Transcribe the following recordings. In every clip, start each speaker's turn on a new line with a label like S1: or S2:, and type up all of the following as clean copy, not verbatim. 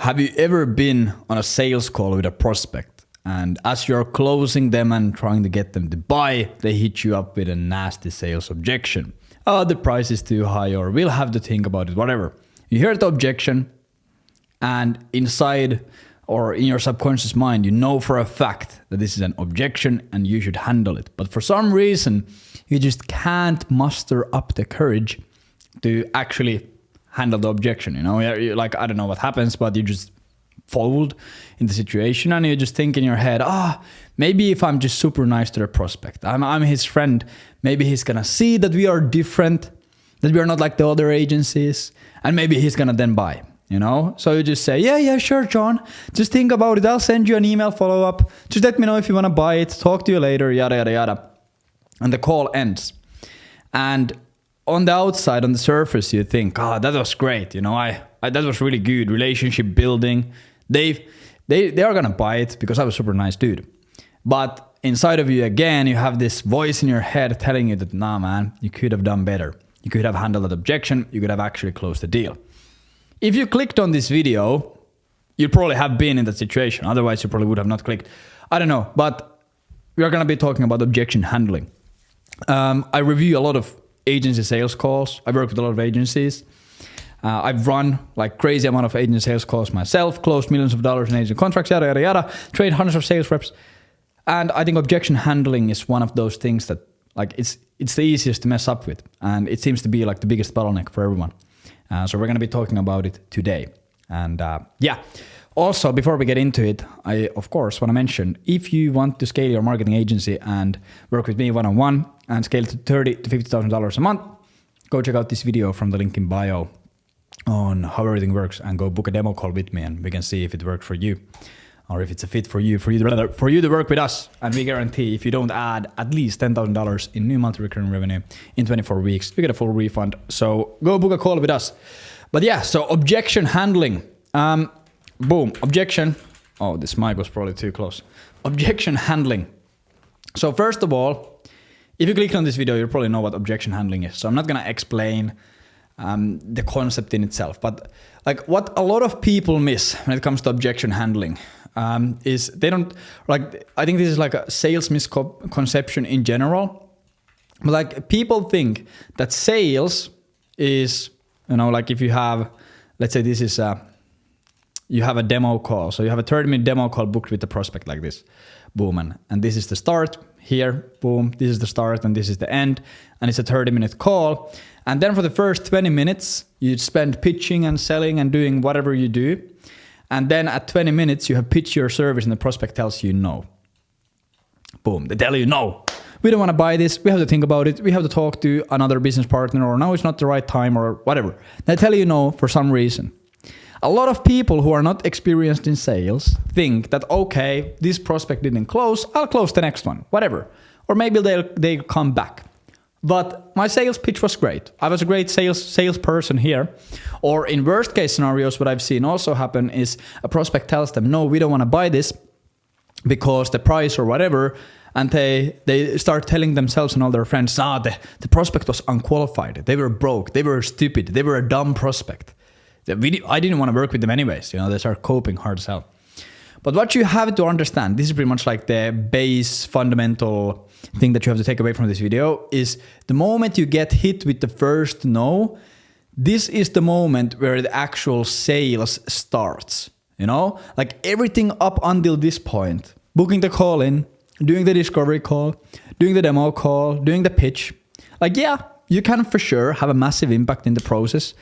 S1: Have you ever been on a sales call with a prospect and as you're closing them and trying to get them to buy, they hit you up with a nasty sales objection? Oh, the price is too high, or we'll have to think about it, whatever. You hear the objection and inside or in your subconscious mind, you know for a fact that this is an objection and you should handle it. But for some reason, you just can't muster up the courage to actually handle the objection. You're like, I don't know what happens, but you just fold in the situation and you just think in your head, maybe if I'm just super nice to the prospect, I'm his friend, maybe he's gonna see that we are different, that we are not like the other agencies, and maybe he's gonna then buy. So you just say, yeah, sure, John. Just think about it. I'll send you an email follow-up. Just let me know if you want to buy it. Talk to you later, yada, yada, yada. And the call ends. And on the outside, on the surface, you think, that was great. That was really good. Relationship building. They are going to buy it because I was a super nice dude. But inside of you, again, you have this voice in your head telling you that, nah, man, you could have done better. You could have handled that objection. You could have actually closed the deal. If you clicked on this video, you probably have been in that situation. Otherwise, you probably would have not clicked. I don't know, but we are going to be talking about objection handling. I review a lot of agency sales calls. I work with a lot of agencies. I've run like crazy amount of agency sales calls myself, closed millions of dollars in agency contracts, yada, yada, yada, trained hundreds of sales reps. And I think objection handling is one of those things that like it's the easiest to mess up with. And it seems to be like the biggest bottleneck for everyone. So we're going to be talking about it today. And also before we get into it, I of course want to mention, if you want to scale your marketing agency and work with me one-on-one and scale to $30,000 to $50,000 a month, go check out this video from the link in bio on how everything works and go book a demo call with me and we can see if it works for you or if it's a fit for you to work with us. And we guarantee if you don't add at least $10,000 in new monthly recurring revenue in 24 weeks, you get a full refund. So go book a call with us. But so objection handling. Boom, objection. Oh, this mic was probably too close. Objection handling. So first of all, if you click on this video, you probably know what objection handling is. So I'm not going to explain the concept in itself. But like what a lot of people miss when it comes to objection handling is they don't like, I think this is like a sales misconception in general. But like people think that sales is, like if you have, let's say this is you have a demo call. So you have a 30-minute demo call booked with the prospect like this. Boom. And this is the start here. Boom. This is the start and this is the end. And it's a 30-minute call. And then for the first 20 minutes, you spend pitching and selling and doing whatever you do. And then at 20 minutes, you have pitched your service and the prospect tells you no. Boom. They tell you no. We don't want to buy this. We have to think about it. We have to talk to another business partner, or now it's not the right time, or whatever. They tell you no for some reason. A lot of people who are not experienced in sales think that, okay, this prospect didn't close, I'll close the next one, whatever. Or maybe they'll come back. But my sales pitch was great. I was a great salesperson here. Or in worst case scenarios, what I've seen also happen is a prospect tells them, no, we don't want to buy this because the price or whatever. And they start telling themselves and all their friends, the prospect was unqualified. They were broke. They were stupid. They were a dumb prospect. I didn't want to work with them anyways. They start coping hard as hell. But what you have to understand, this is pretty much like the base fundamental thing that you have to take away from this video, is the moment you get hit with the first no, this is the moment where the actual sales starts. Like everything up until this point, booking the call in, doing the discovery call, doing the demo call, doing the pitch. Like, you can for sure have a massive impact in the process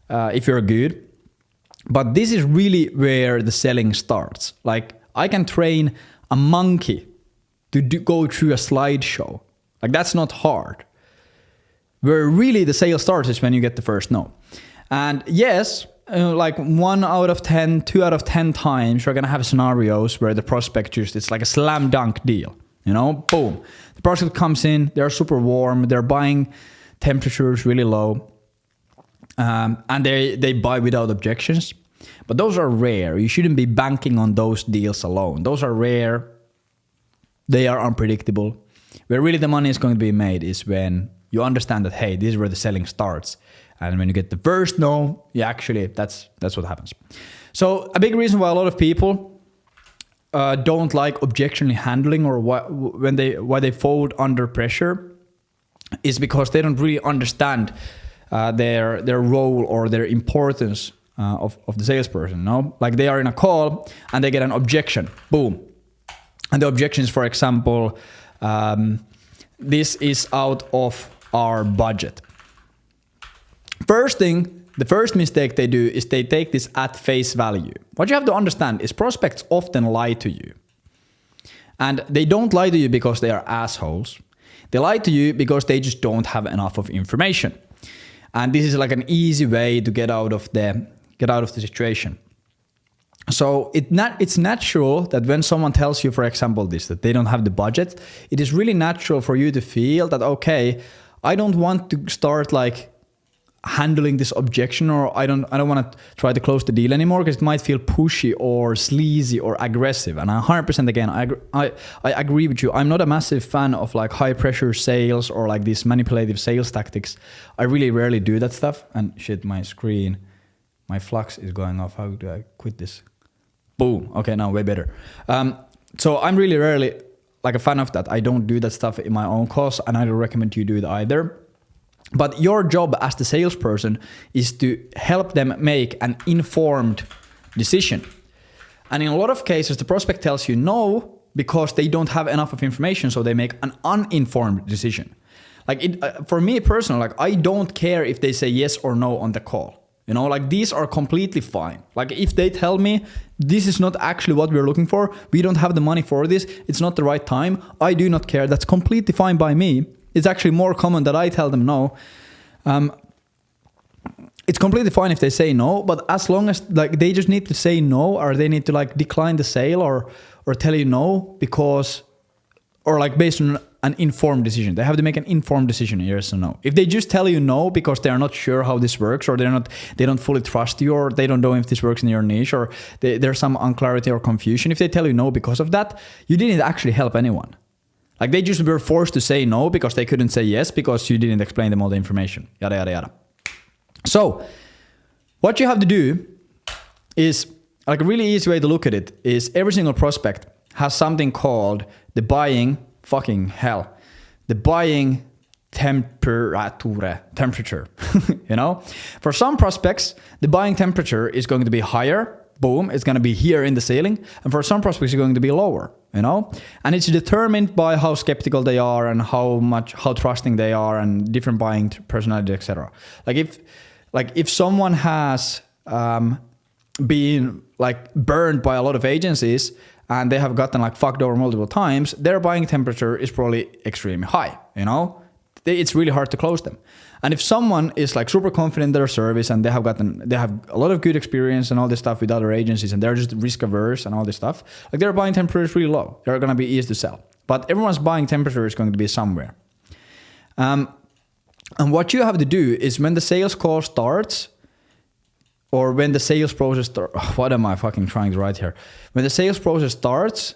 S1: if you're good. But this is really where the selling starts. Like I can train a monkey to go through a slideshow. Like that's not hard. Where really the sale starts is when you get the first no. And yes, like 1 out of 10, 2 out of 10 times, you're going to have scenarios where the prospect it's like a slam dunk deal. Boom. The prospect comes in, they're super warm, they're buying temperatures really low. And they buy without objections. But those are rare. You shouldn't be banking on those deals alone. Those are rare. They are unpredictable. Where really the money is going to be made is when you understand that, hey, this is where the selling starts. And when you get the first no, you actually, that's what happens. So a big reason why a lot of people don't like objection handling, or why they fold under pressure, is because they don't really understand their role or their importance of the salesperson. No, like they are in a call and they get an objection, boom, and the objection is, for example, this is out of our budget. The first mistake they do is they take this at face value. What you have to understand is prospects often lie to you. And they don't lie to you because they are assholes. They lie to you because they just don't have enough of information. And this is like an easy way to get out of the situation. So it's natural that when someone tells you, for example, that they don't have the budget, it is really natural for you to feel that, okay, I don't want to start like handling this objection, or I don't want to try to close the deal anymore because it might feel pushy or sleazy or aggressive. And 100% again, I agree with you. I'm not a massive fan of like high pressure sales or like these manipulative sales tactics. I really rarely do that stuff. And shit, my flux is going off. How do I quit this? Boom. Okay, now way better. So I'm really rarely like a fan of that. I don't do that stuff in my own course, and I don't recommend you do it either. But your job as the salesperson is to help them make an informed decision. And in a lot of cases, the prospect tells you no because they don't have enough of information, so they make an uninformed decision. Like for me personally, like I don't care if they say yes or no on the call. You know, like these are completely fine. Like if they tell me this is not actually what we're looking for, we don't have the money for this, it's not the right time, I do not care. That's completely fine by me. It's actually more common that I tell them no. It's completely fine if they say no, but as long as like they just need to say no, or they need to like decline the sale or tell you no because, or like based on an informed decision. They have to make an informed decision, yes or no. If they just tell you no because they are not sure how this works, or they don't fully trust you, or they don't know if this works in your niche, or there's some unclarity or confusion. If they tell you no because of that, you didn't actually help anyone. Like they just were forced to say no because they couldn't say yes because you didn't explain them all the information. Yada, yada, yada. So what you have to do is, like a really easy way to look at it is, every single prospect has something called the buying temperature. You know, for some prospects, the buying temperature is going to be higher. Boom, it's going to be here in the ceiling. And for some prospects, it's going to be lower, you know? And it's determined by how skeptical they are and how trusting they are and different buying personality, etc. Like if someone has been like burned by a lot of agencies and they have gotten like fucked over multiple times, their buying temperature is probably extremely high, you know? It's really hard to close them. And if someone is like super confident in their service and they have a lot of good experience and all this stuff with other agencies and they're just risk averse and all this stuff, like their buying temperature is really low. They're going to be easy to sell. But everyone's buying temperature is going to be somewhere. And what you have to do is when the sales call starts, or when the sales process what am I fucking trying to write here? When the sales process starts,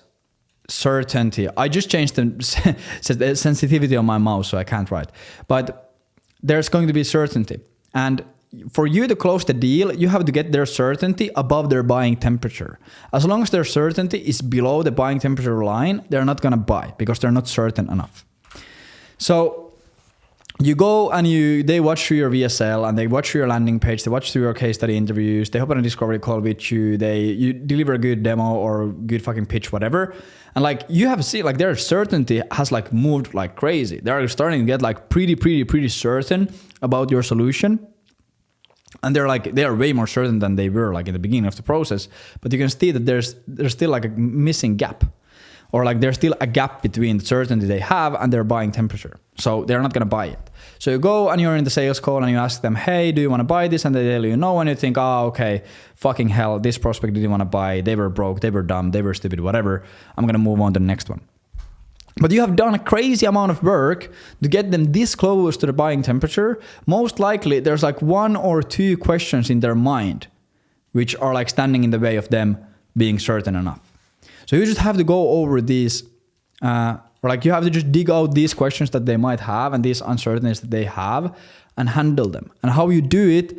S1: certainty. I just changed the sensitivity on my mouse, so I can't write. But there's going to be certainty. And for you to close the deal, you have to get their certainty above their buying temperature. As long as their certainty is below the buying temperature line, they're not going to buy because they're not certain enough. So you go and they watch through your VSL and they watch through your landing page, they watch through your case study interviews, they hop on a discovery call with you, you deliver a good demo or good fucking pitch, whatever. And like you have seen, like their certainty has like moved like crazy. They're starting to get like pretty certain about your solution. And they are way more certain than they were like in the beginning of the process. But you can see that there's still like a missing gap. Or like there's still a gap between the certainty they have and their buying temperature. So they're not going to buy it. So you go and you're in the sales call and you ask them, hey, do you want to buy this? And they tell you no. And you think, oh, okay, fucking hell, this prospect didn't want to buy. They were broke, they were dumb, they were stupid, whatever. I'm going to move on to the next one. But you have done a crazy amount of work to get them this close to the buying temperature. Most likely there's like 1 or 2 questions in their mind which are like standing in the way of them being certain enough. So you just have to go over these Or like you have to just dig out these questions that they might have and these uncertainties that they have and handle them. And how you do it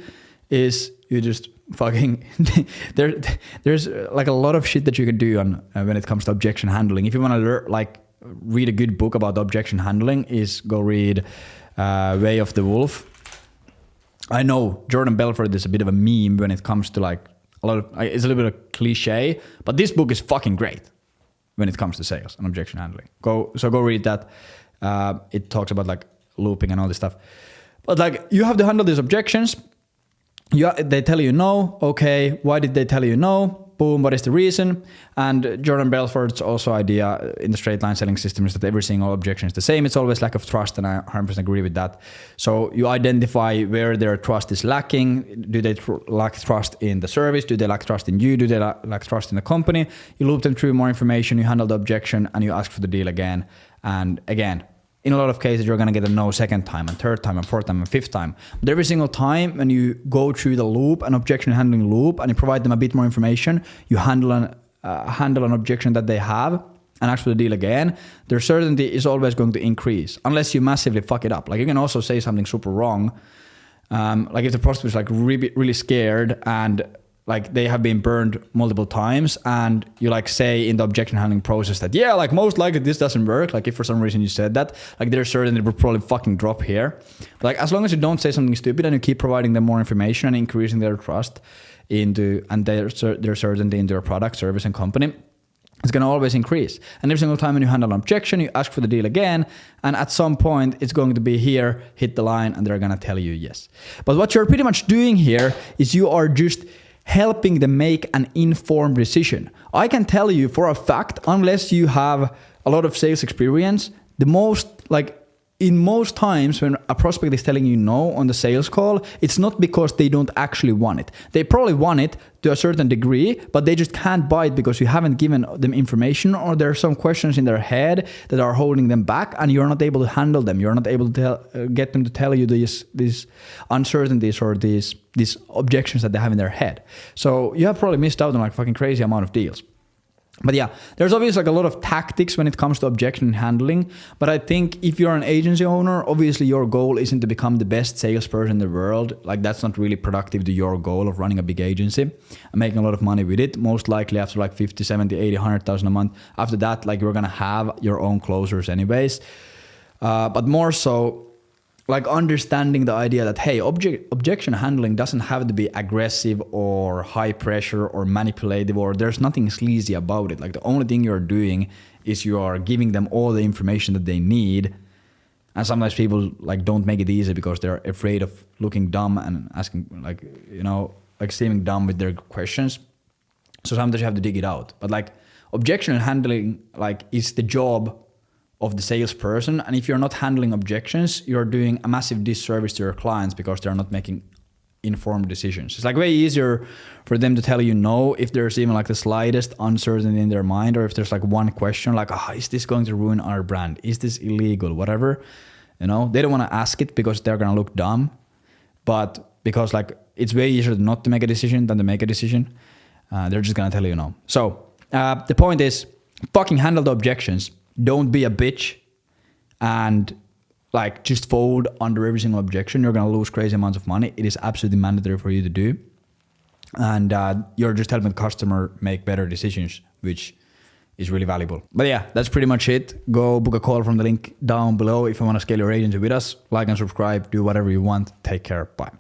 S1: is you just fucking there's like a lot of shit that you can do on when it comes to objection handling. If you want to like read a good book about objection handling, is go read Way of the Wolf. I know Jordan Belfort is a bit of a meme when it comes to like a lot of, it's a little bit of cliche, but this book is fucking great when it comes to sales and objection handling. Go read that. It talks about like looping and all this stuff. But like you have to handle these objections. They tell you no. Okay, why did they tell you no? Boom, what is the reason? And Jordan Belfort's also idea in the straight line selling system is that every single objection is the same. It's always lack of trust, and I 100% agree with that. So you identify where their trust is lacking. Do they lack trust in the service? Do they lack trust in you? Do they lack trust in the company? You loop them through more information, you handle the objection, and you ask for the deal again. And again, in a lot of cases, you're going to get a no second time and third time and fourth time and fifth time. But every single time when you go through the loop, an objection handling loop, and you provide them a bit more information, you handle an objection that they have and ask for the deal again, their certainty is always going to increase unless you massively fuck it up. Like you can also say something super wrong. Like if the prospect is like really, really scared and like they have been burned multiple times, and you like say in the objection handling process that, yeah, like most likely this doesn't work. Like if for some reason you said that, like their certainty will probably fucking drop here. But like as long as you don't say something stupid and you keep providing them more information and increasing their trust into and their certainty into your product, service, and company, it's going to always increase. And every single time when you handle an objection, you ask for the deal again, and at some point it's going to be here, hit the line, and they're going to tell you yes. But what you're pretty much doing here is you are just helping them make an informed decision. I can tell you for a fact, unless you have a lot of sales experience, in most times when a prospect is telling you no on the sales call, it's not because they don't actually want it. They probably want it to a certain degree, but they just can't buy it because you haven't given them information, or there are some questions in their head that are holding them back and you're not able to handle them. You're not able to get them to tell you these uncertainties or these objections that they have in their head. So you have probably missed out on like fucking crazy amount of deals. But yeah, there's obviously like a lot of tactics when it comes to objection handling. But I think if you're an agency owner, obviously your goal isn't to become the best salesperson in the world. Like that's not really productive to your goal of running a big agency and making a lot of money with it. Most likely after like 50, 70, 80, 100,000 a month. After that, like you're going to have your own closers anyways. But more so, like understanding the idea that, hey, objection handling doesn't have to be aggressive or high pressure or manipulative, or there's nothing sleazy about it. Like the only thing you're doing is you are giving them all the information that they need. And sometimes people like don't make it easy because they're afraid of looking dumb and asking like, like seeming dumb with their questions. So sometimes you have to dig it out. But like objection handling like is the job of the salesperson, and if you're not handling objections, you're doing a massive disservice to your clients because they're not making informed decisions. It's like way easier for them to tell you no if there's even like the slightest uncertainty in their mind, or if there's like one question like, is this going to ruin our brand? Is this illegal? Whatever, they don't want to ask it because they're gonna look dumb, but because like it's way easier not to make a decision than to make a decision, they're just gonna tell you no. So the point is, fucking handle the objections. Don't be a bitch and like just fold under every single objection. You're going to lose crazy amounts of money. It is absolutely mandatory for you to do. And you're just helping the customer make better decisions, which is really valuable. But yeah, that's pretty much it. Go book a call from the link down below if you want to scale your agency with us. Like and subscribe. Do whatever you want. Take care. Bye.